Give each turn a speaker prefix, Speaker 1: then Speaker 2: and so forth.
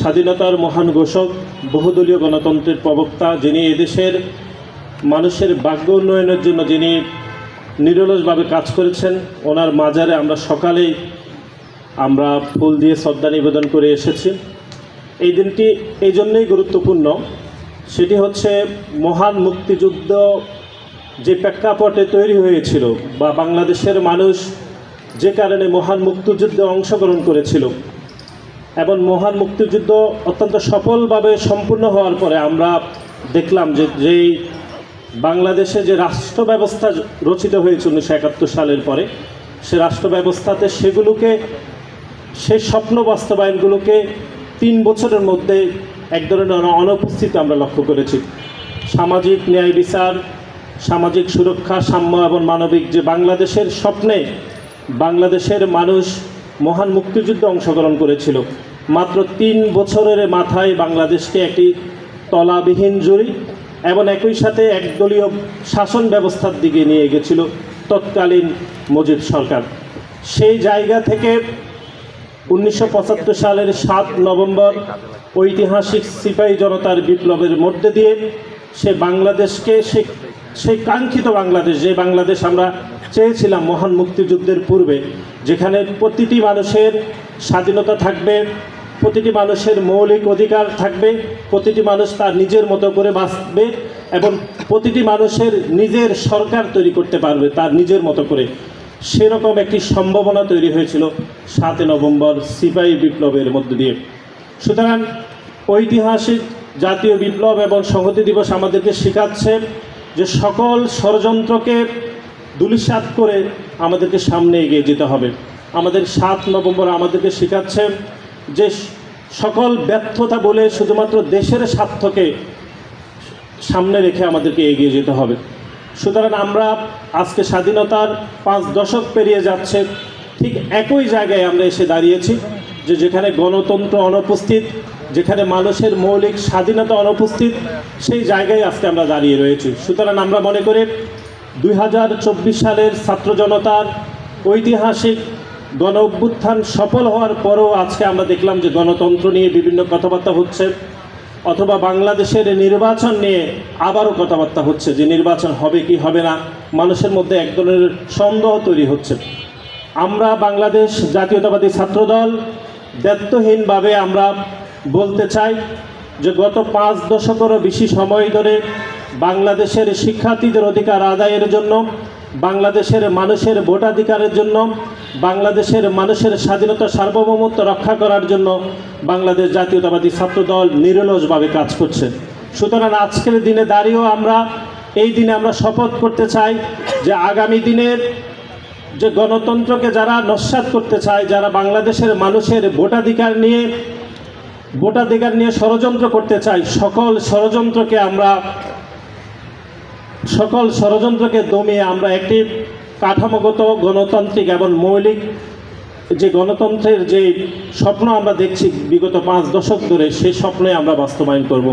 Speaker 1: স্বাধীনতার মহান ঘোষক, বহুদলীয় গণতন্ত্রের প্রবক্তা, যিনি এদেশের মানুষের ভাগ্য উন্নয়নের জন্য যিনি নিরলসভাবে কাজ করেছেন, ওনার মাজারে আমরা সকালেই আমরা ফুল দিয়ে শ্রদ্ধা নিবেদন করে এসেছি। এই দিনটি এই জন্যই গুরুত্বপূর্ণ, সেটি হচ্ছে মহান মুক্তিযুদ্ধ যে প্রেক্ষাপটে তৈরি হয়েছিল বা বাংলাদেশের মানুষ যে কারণে মহান মুক্তিযুদ্ধে অংশগ্রহণ করেছিল এবং মহান মুক্তিযুদ্ধ অত্যন্ত সফলভাবে সম্পূর্ণ হওয়ার পরে আমরা দেখলাম যে যেই বাংলাদেশে যে রাষ্ট্র ব্যবস্থা রচিত হয়েছে 1971 সালের পরে, সে রাষ্ট্র ব্যবস্থাতে সেই স্বপ্ন বাস্তবায়নগুলোকে 3 বছরের মধ্যে এক ধরনের অনুপস্থিত আমরা লক্ষ্য করেছি। সামাজিক ন্যায় বিচার, সামাজিক সুরক্ষা, সাম্য এবং মানবিক যে বাংলাদেশের স্বপ্নে বাংলাদেশের মানুষ মহান মুক্তিযুদ্ধে অংশগ্রহণ করেছিল, মাত্র 3 বছরের মাথায় বাংলাদেশকে একটি তলাবিহীন জুড়ি এবং একই সাথে একদলীয় শাসন ব্যবস্থার দিকে নিয়ে গেছিল তৎকালীন মুজিব সরকার। সেই জায়গা থেকে 1975 সালের 7 নভেম্বর ঐতিহাসিক সিপাহী জনতার বিপ্লবের মধ্যে দিয়ে সে বাংলাদেশকে সেই কাঙ্ক্ষিত বাংলাদেশ, যে বাংলাদেশ আমরা চেয়েছিলাম মহান মুক্তিযুদ্ধের পূর্বে, যেখানে প্রতিটি মানুষের স্বাধীনতা থাকবে, প্রতিটি মানুষের মৌলিক অধিকার থাকবে, প্রতিটি মানুষ তার নিজের মতো করে বাঁচবে এবং প্রতিটি মানুষের নিজের সরকার তৈরি করতে পারবে তার নিজের মতো করে, সেরকম একটি সম্ভাবনা তৈরি হয়েছিল 7 নভেম্বর সিপাহী বিপ্লবের মধ্য দিয়ে। সুতরাং ঐতিহাসিক জাতীয় বিপ্লব এবং সংহতি দিবস আমাদেরকে শেখাচ্ছে যে সকল ষড়যন্ত্রকে ধূলিসাৎ করে আমাদেরকে সামনে এগিয়ে যেতে হবে। আমাদের 7 নভেম্বর আমাদেরকে শেখাচ্ছে যে সকল ব্যর্থতা বলে শুধুমাত্র দেশের স্বার্থকে সামনে রেখে আমাদেরকে এগিয়ে যেতে হবে। সুতরাং আমরা আজকে স্বাধীনতার 5 দশক পেরিয়ে যাচ্ছে, ঠিক একই জায়গায় আমরা এসে দাঁড়িয়েছি যে যেখানে গণতন্ত্র অনুপস্থিত, যেখানে মানুষের মৌলিক স্বাধীনতা অনুপস্থিত, সেই জায়গায় আজকে আমরা দাঁড়িয়ে রয়েছি। সুতরাং আমরা মনে করি 2024 সালের ছাত্র জনতার ঐতিহাসিক গণ অভ্যুত্থান সফল হওয়ার পরও আজকে আমরা দেখলাম যে গণতন্ত্র নিয়ে বিভিন্ন কথাবার্তা হচ্ছে, অথবা বাংলাদেশের নির্বাচন নিয়ে আবারও কথাবার্তা হচ্ছে যে নির্বাচন হবে কি হবে না, মানুষের মধ্যে এক ধরনের সন্দেহ তৈরি হচ্ছে। আমরা বাংলাদেশ জাতীয়তাবাদী ছাত্রদল দায়িত্বহীনভাবে আমরা বলতে চাই যে গত 5 দশকেরও বেশি সময় ধরে বাংলাদেশের শিক্ষার্থীদের অধিকার আদায়ের জন্য, বাংলাদেশের মানুষের ভোটাধিকারের জন্য, বাংলাদেশের মানুষের স্বাধীনতা সার্বভৌমত্ব রক্ষা করার জন্য বাংলাদেশ জাতীয়তাবাদী ছাত্রদল নিরলসভাবে কাজ করছে। সুতরাং আজকের দিনে দাঁড়িয়েও এই দিনে আমরা শপথ করতে চাই যে আগামী দিনের যে গণতন্ত্রকে যারা নস্যাৎ করতে চায়, যারা বাংলাদেশের মানুষের ভোটাধিকার নিয়ে ষড়যন্ত্র করতে চায়, সকল ষড়যন্ত্রকে দমিয়ে আমরা একটি কাঠামোগত গণতান্ত্রিক এবং মৌলিক যে গণতন্ত্রের যে স্বপ্ন আমরা দেখছি বিগত 5 দশক ধরে, সেই স্বপ্নে আমরা বাস্তবায়ন করব।